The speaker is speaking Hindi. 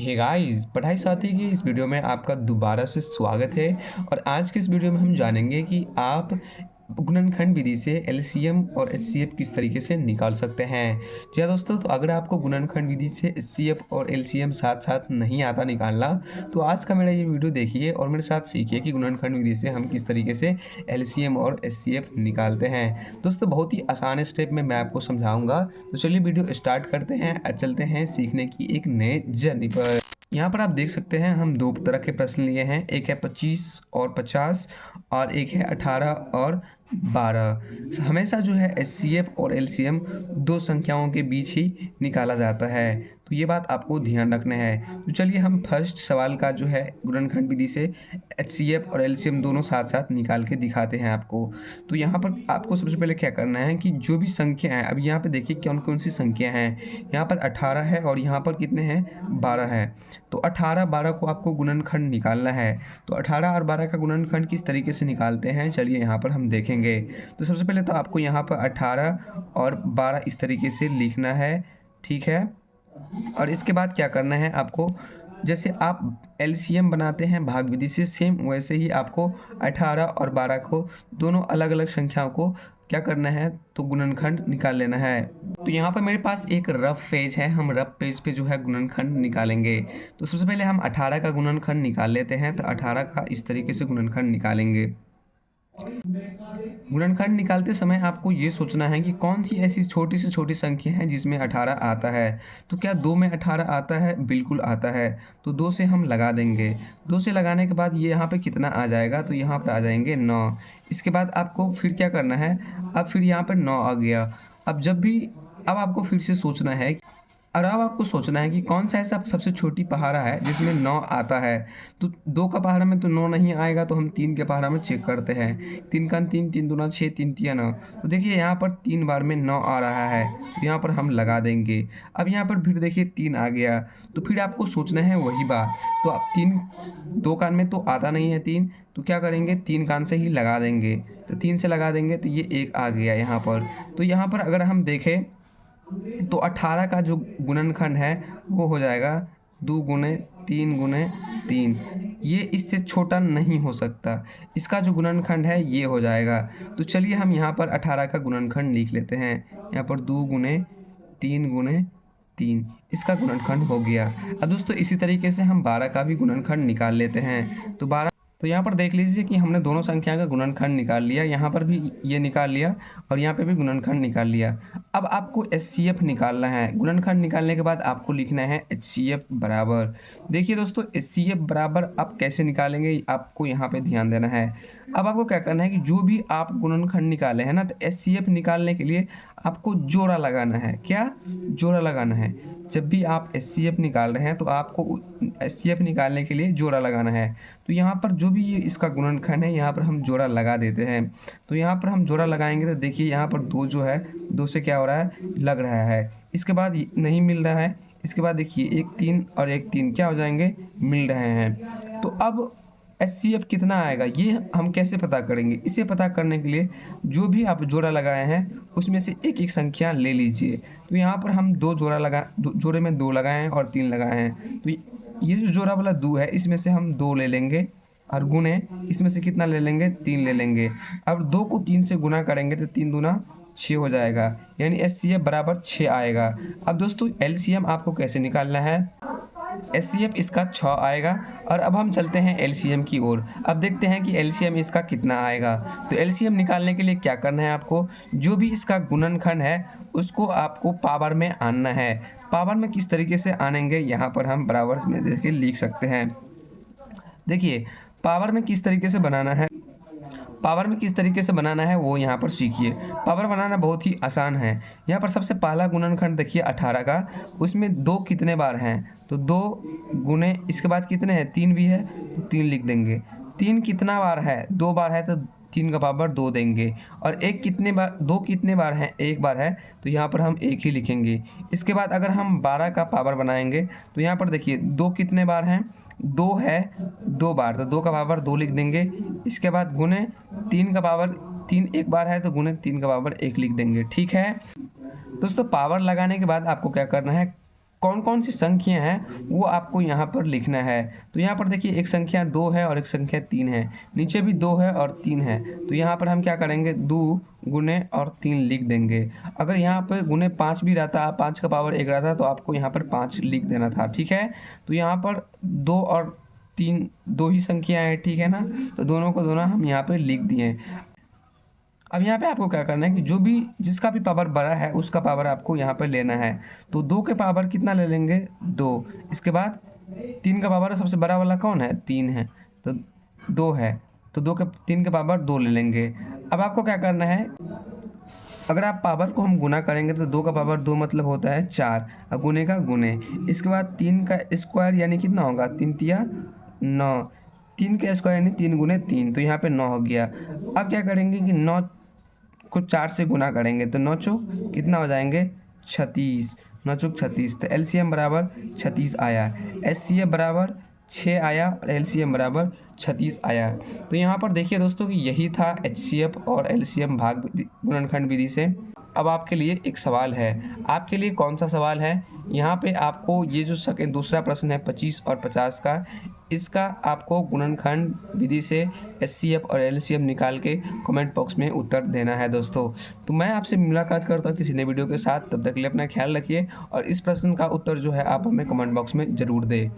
हे गाइस, पढ़ाई साथी की इस वीडियो में आपका दोबारा से स्वागत है। और आज के इस वीडियो में हम जानेंगे कि आप गुणनखंड विधि से एलसीएम और एचसीएफ किस तरीके से निकाल सकते हैं। जी हाँ दोस्तों, तो अगर आपको गुणनखंड विधि से एचसीएफ और एलसीएम साथ साथ नहीं आता निकालना, तो आज का मेरा ये वीडियो देखिए और मेरे साथ सीखिए कि गुणनखंड विधि से हम किस तरीके से एलसीएम और एचसीएफ निकालते हैं। दोस्तों, बहुत ही आसान स्टेप में मैं आपको समझाऊंगा। तो चलिए वीडियो स्टार्ट करते हैं और चलते हैं सीखने की एक नए जर्नी पर। यहाँ पर आप देख सकते हैं हम दो तरह के प्रश्न लिए हैं, एक है 25 और 50 और एक है 18 और 12। हमेशा जो है एचसीएफ और एलसीएम दो संख्याओं के बीच ही निकाला जाता है, तो ये बात आपको ध्यान रखना है। तो चलिए हम फर्स्ट सवाल का जो है गुणनखंड विधि से एचसीएफ और एलसीएम दोनों साथ साथ निकाल के दिखाते हैं आपको। तो यहाँ पर आपको सबसे पहले क्या करना है कि जो भी संख्या है, अब यहाँ पे देखिए कौन कौन सी संख्या हैं। यहाँ पर 18 है और यहाँ पर कितने हैं, 12 है। तो 18 12 को आपको गुणनखंड निकालना है। तो 18 और 12 का गुणनखंड किस तरीके से निकालते हैं, चलिए यहाँ पर हम देखेंगे। तो सबसे पहले तो आपको यहाँ पर 18 और 12 इस तरीके से लिखना है, ठीक है। और इसके बाद क्या करना है आपको, जैसे आप एलसीएम बनाते हैं भाग विधि से, सेम वैसे ही आपको 18 और 12 को दोनों अलग अलग संख्याओं को क्या करना है, तो गुणनखंड निकाल लेना है। तो यहाँ पर मेरे पास एक रफ पेज है, हम रफ पेज पे जो है गुणनखंड निकालेंगे। तो सबसे पहले हम 18 का गुणनखंड निकाल लेते हैं। तो 18 का इस तरीके से गुणनखंड निकालेंगे। गुणनखंड निकालते समय आपको ये सोचना है कि कौन सी ऐसी छोटी से छोटी संख्या है जिसमें 18 आता है। तो क्या 2 में 18 आता है, बिल्कुल आता है। तो 2 से हम लगा देंगे। 2 से लगाने के बाद ये यहाँ पे कितना आ जाएगा, तो यहाँ पर आ जाएंगे 9। इसके बाद आपको फिर क्या करना है, अब फिर यहाँ पर 9 आ गया। अब आपको फिर से सोचना है, और अब आपको सोचना है कि कौन सा ऐसा सबसे छोटी पहाड़ा है जिसमें 9 आता है। तो 2 का पहाड़ा में तो 9 नहीं आएगा, तो हम 3 के पहाड़ा में चेक करते हैं। 3 का 3, 3 दूना 6, 3 तिया 9। तो देखिए यहाँ पर 3 बार में 9 आ रहा है, तो यहाँ पर हम लगा देंगे। अब यहाँ पर फिर देखिए 3 आ गया, तो फिर आपको सोचना है वही बात। तो आप 3, 2 कान में तो आता नहीं है 3, तो क्या करेंगे, 3 कान से ही लगा देंगे। तो 3 से लगा देंगे तो ये 1 आ गया यहाँ पर। तो यहाँ पर अगर हम देखें तो 18 का जो गुणनखंड है वो हो जाएगा 2 गुने 3 गुने 3। ये इससे छोटा नहीं हो सकता। इसका जो गुणनखंड है ये हो जाएगा। तो चलिए हम यहाँ पर 18 का गुणनखंड लिख लेते हैं। यहाँ पर 2 गुने 3 गुने 3, इसका गुणनखंड हो गया। अब दोस्तों इसी तरीके से हम 12 का भी गुणनखंड निकाल लेते हैं। तो यहाँ पर देख लीजिए कि हमने दोनों संख्या का गुणनखंड निकाल लिया, यहाँ पर भी ये निकाल लिया और यहाँ पे भी गुणनखंड निकाल लिया। अब आपको एचसीएफ निकालना है। गुणनखंड निकालने के बाद आपको लिखना है एचसीएफ बराबर। देखिए दोस्तों, एचसीएफ बराबर आप कैसे निकालेंगे, आपको यहाँ पे ध्यान देना है। अब आपको क्या करना है कि जो भी आप गुणनखंड निकाले हैं ना, तो एचसीएफ निकालने के लिए आपको जोड़ा लगाना है। क्या जोड़ा लगाना है? जब भी आप एचसीएफ निकाल रहे हैं तो आपको एचसीएफ निकालने के लिए जोड़ा लगाना है। तो यहाँ पर जो भी ये इसका गुणनखंड है, यहाँ पर हम जोड़ा लगा देते हैं। तो यहाँ पर हम जोड़ा लगाएंगे तो देखिए यहाँ पर 2 जो है, 2 से क्या हो रहा है, लग रहा है। इसके बाद नहीं मिल रहा है। इसके बाद देखिए 1 3 और 1 3 क्या हो जाएंगे, मिल रहे हैं। तो अब एचसीएफ कितना आएगा ये हम कैसे पता करेंगे? इसे पता करने के लिए जो भी आप जोड़ा लगाए हैं उसमें से एक एक संख्या ले लीजिए। तो यहाँ पर हम जोड़े में 2 लगाए हैं और 3 लगाए हैं। तो ये जो जोड़ा वाला 2 है, इसमें से हम 2 ले लेंगे और गुने इसमें से कितना ले लेंगे, 3 ले लेंगे। अब 2 को 3 से गुना करेंगे तो 3 दूना 6 हो जाएगा, यानी एचसीएफ बराबर 6 आएगा। अब दोस्तों एलसीएम आपको कैसे निकालना है, एचसीएफ इसका 6 आएगा। और अब हम चलते हैं एलसीएम की ओर। अब देखते हैं कि एलसीएम इसका कितना आएगा। तो एलसीएम निकालने के लिए क्या करना है आपको, जो भी इसका गुणनखंड है उसको आपको पावर में आना है। पावर में किस तरीके से आनेंगे, यहाँ पर हम बराबर में देखिए लिख सकते हैं। देखिए पावर में किस तरीके से बनाना है, वो यहाँ पर सीखिए। पावर बनाना बहुत ही आसान है। यहाँ पर सबसे पहला गुणनखंड देखिए 18 का, उसमें 2 कितने बार हैं, तो 2 गुने इसके बाद कितने हैं, 3 भी है तो 3 लिख देंगे। 3 कितना बार है, 2 बार है तो 3 का पावर 2 देंगे। और 2 कितने बार हैं, 1 बार है, तो यहाँ पर हम 1 ही लिखेंगे। इसके बाद अगर हम 12 का पावर बनाएंगे तो यहाँ पर देखिए 2 कितने बार हैं, 2 है 2 बार, तो 2 का पावर 2 लिख देंगे। इसके बाद गुने 3 का पावर 3 1 बार है, तो गुने 3 का पावर 1 लिख देंगे। ठीक है दोस्तों, पावर लगाने के बाद आपको क्या करना है, कौन कौन सी संख्या हैं वो आपको यहाँ पर लिखना है। तो यहाँ पर देखिए एक संख्या 2 है और एक संख्या 3 है, नीचे भी 2 है और 3 है। तो यहाँ पर हम क्या करेंगे, 2 गुने और 3 लिख देंगे। अगर यहाँ पर गुने 5 भी रहता, 5 का पावर 1 रहता तो आपको यहाँ पर 5 लिख देना था, ठीक है। तो यहाँ पर 2 और 3 दो ही संख्या है, ठीक है ना। तो दोनों को दोनों हम यहाँ पर लिख दिए। अब यहाँ पे आपको क्या करना है कि जो भी जिसका भी पावर बड़ा है उसका पावर आपको यहाँ पर लेना है। तो 2 के पावर कितना ले लेंगे, 2। इसके बाद 3 का पावर सबसे बड़ा वाला कौन है, 3 है, तो 2 है। तो 3 के पावर 2 ले लेंगे। अब आपको क्या करना है, अगर आप पावर को हम गुना करेंगे तो 2 का पावर 2 मतलब होता है 4, और गुने का गुने। इसके बाद 3 का स्क्वायर यानी कितना होगा, 3 तिया 9, 3 का स्क्वायर यानी 3 गुने 3, तो यहाँ पे 9 हो गया। अब क्या करेंगे कि 9 को 4 से गुना करेंगे तो 9 चौक कितना हो जाएंगे, 36, 9 चौक 36। तो एलसीएम बराबर 36 आया, एचसीएफ बराबर 6 आया और एलसीएम बराबर 36 आया। तो यहाँ पर देखिए दोस्तों कि यही था एचसीएफ और एलसीएम भाग गुणनखंड विधि से। अब आपके लिए एक सवाल है, आपके लिए कौन सा सवाल है, यहाँ पे आपको ये जो सेकंड दूसरा प्रश्न है 25 और 50 का, इसका आपको गुणनखंड विधि से एचसीएफ और एलसीएम निकाल के कमेंट बॉक्स में उत्तर देना है दोस्तों। तो मैं आपसे मुलाकात करता हूँ किसी नए वीडियो के साथ, तब तक के लिए अपना ख्याल रखिए और इस प्रश्न का उत्तर जो है आप हमें कमेंट बॉक्स में ज़रूर दें।